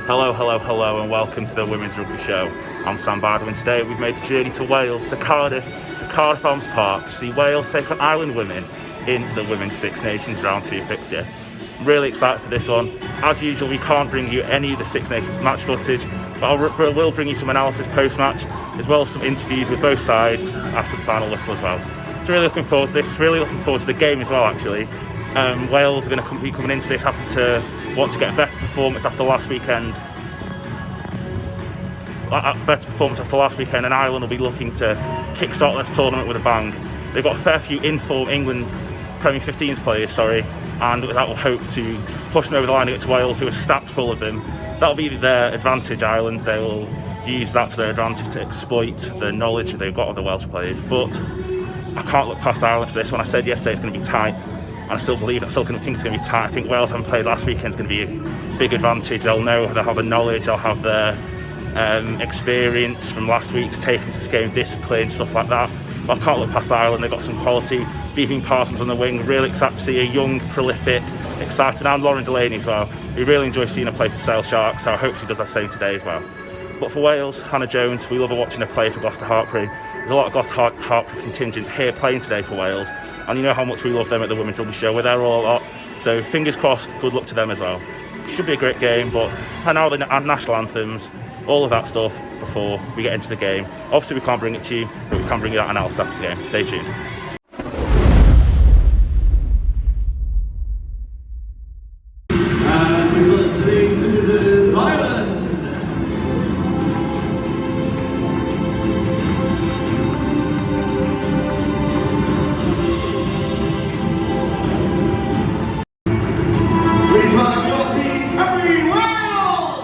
Hello, hello, hello, and welcome to the Women's Rugby Show. I'm Sam Bardwin. Today we've made the journey to Wales, to Cardiff Arms Park, to see Wales take on Ireland women in the Women's Six Nations Round 2 fixture. I'm really excited for this one. As usual, we can't bring you any of the Six Nations match footage, but I will bring you some analysis post-match, as well as some interviews with both sides after the final whistle as well. So really looking forward to this, really looking forward to the game as well, actually. Wales are going to be coming into this having to want to get a better performance after last weekend. And Ireland will be looking to kickstart this tournament with a bang. They've got a fair few in-form England Premier 15s players, and that will hope to push them over the line against Wales, who are stacked full of them. That'll be their advantage, Ireland. They will use that to their advantage to exploit the knowledge that they've got of the Welsh players. But I can't look past Ireland for this one. I said yesterday it's going to be tight, and I still believe, think it's going to be tight. I think Wales, having played last weekend, is going to be a big advantage. They'll have the knowledge, they'll have the experience from last week to take into this game, discipline, stuff like that. But I can't look past Ireland. They've got some quality. Beating Parsons on the wing, really excited to see a young, prolific, exciting, and Lauren Delaney as well. We really enjoy seeing her play for Sale Sharks, so I hope she does that same today as well. But for Wales, Hannah Jones, we love her watching her play for Gloucester Hartpury. There's a lot of Gloucester Hartpury contingent here playing today for Wales, and you know how much we love them at the Women's Rugby Show. We're there all lot, so fingers crossed, good luck to them as well. Should be a great game, but and now the national anthems, all of that stuff before we get into the game. Obviously we can't bring it to you, but we can bring you that analysis after the game. Stay tuned. Today's visitors, Ireland. Please welcome your team, Kerry Wales.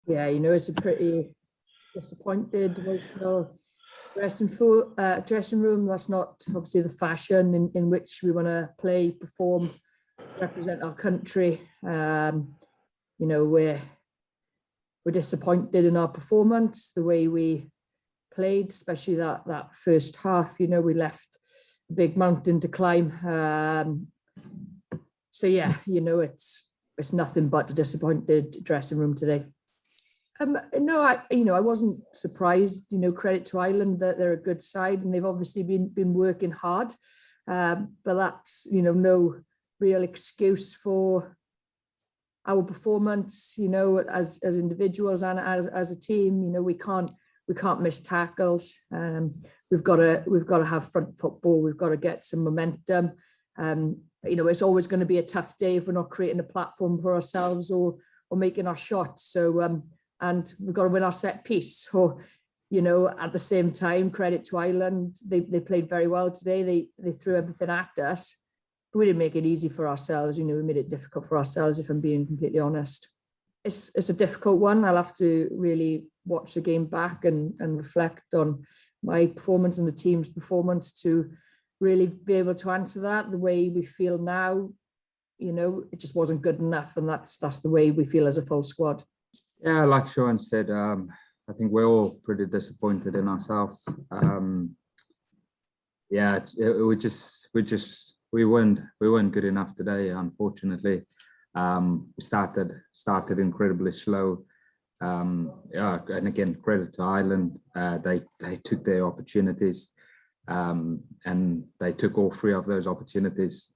Yeah, it's a pretty disappointed, emotional dressing room. That's not obviously the fashion in which we want to play, perform, represent our country. We're disappointed in our performance, the way we played, especially that first half. We left a big mountain to climb. So yeah, it's nothing but a disappointed dressing room today. No, I wasn't surprised. Credit to Ireland that they're a good side and they've obviously been working hard. But that's no real excuse for our performance. As individuals and as a team, we can't miss tackles. We've got to have front football. We've got to get some momentum. It's always going to be a tough day if we're not creating a platform for ourselves or making our shots. So and we've got to win our set piece. So, at the same time, credit to Ireland. They played very well today. They threw everything at us. But we didn't make it easy for ourselves. We made it difficult for ourselves, if I'm being completely honest. It's a difficult one. I'll have to really watch the game back and reflect on my performance and the team's performance to really be able to answer that. The way we feel now, it just wasn't good enough. And that's the way we feel as a full squad. Yeah, like Sean said, I think we're all pretty disappointed in ourselves. We weren't good enough today, unfortunately. We started incredibly slow. And again, credit to Ireland. They took their opportunities, and they took all three of those opportunities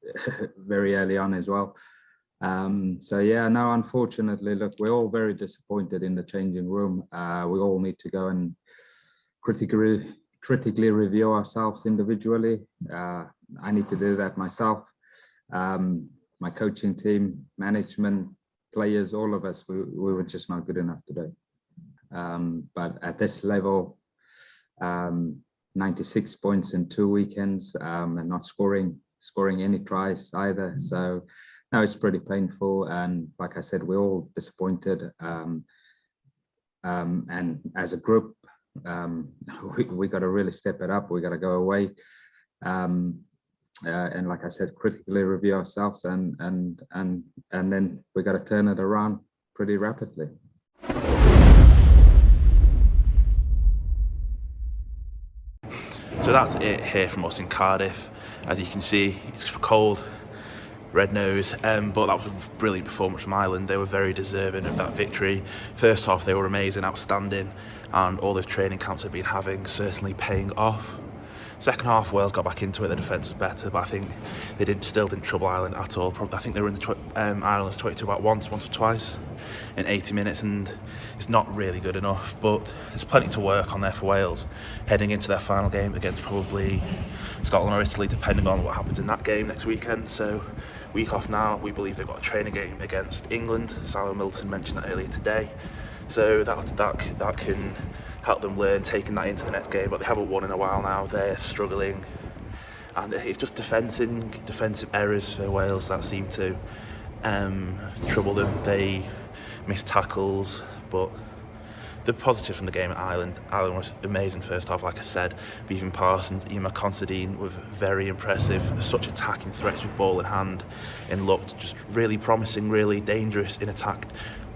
very early on as well. Unfortunately, look, we're all very disappointed in the changing room. We all need to go and critically review ourselves individually. I need to do that myself. My coaching team, management, players, all of us, we were just not good enough today. But at this level, 96 points in 2 weekends, and not scoring any tries either. So no, it's pretty painful. And like I said, we're all disappointed. And as a group, we got to really step it up. We got to go away. And like I said, critically review ourselves and then we got to turn it around pretty rapidly. So that's it here from us in Cardiff. As you can see, it's cold, red nose, but that was a brilliant performance from Ireland. They were very deserving of that victory. First half, they were amazing, outstanding, and all those training camps they've been having certainly paying off. Second half, Wales got back into it. The defence was better, but I think they still didn't trouble Ireland at all. I think they were in the Ireland's 22 about once or twice in 80 minutes, and it's not really good enough. But there's plenty to work on there for Wales heading into their final game against probably Scotland or Italy, depending on what happens in that game next weekend. So week off now, we believe they've got a training game against England. Simon Milton mentioned that earlier today. So that can help them learn taking that into the next game, but they haven't won in a while now. They're struggling, and it's just defensive errors for Wales that seem to trouble them. They miss tackles, but the positive from the game at Ireland was amazing first half, like I said. Bevan Parsons, Emma Considine were very impressive, such attacking threats with ball in hand, and looked just really promising, really dangerous in attack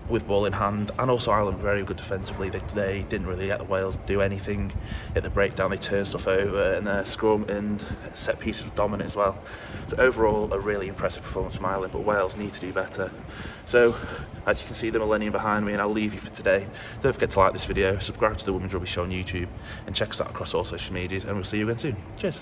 with ball in hand. And also Ireland very good defensively. They didn't really let the Wales do anything at the breakdown. They turned stuff over, and their scrum and set pieces were dominant as well. So overall, a really impressive performance from Ireland, but Wales need to do better. So as you can see, the millennium behind me, and I'll leave you for today. Don't forget to like this video, subscribe to the Women's Rugby Show on YouTube, and check us out across all social medias, and we'll see you again soon. Cheers.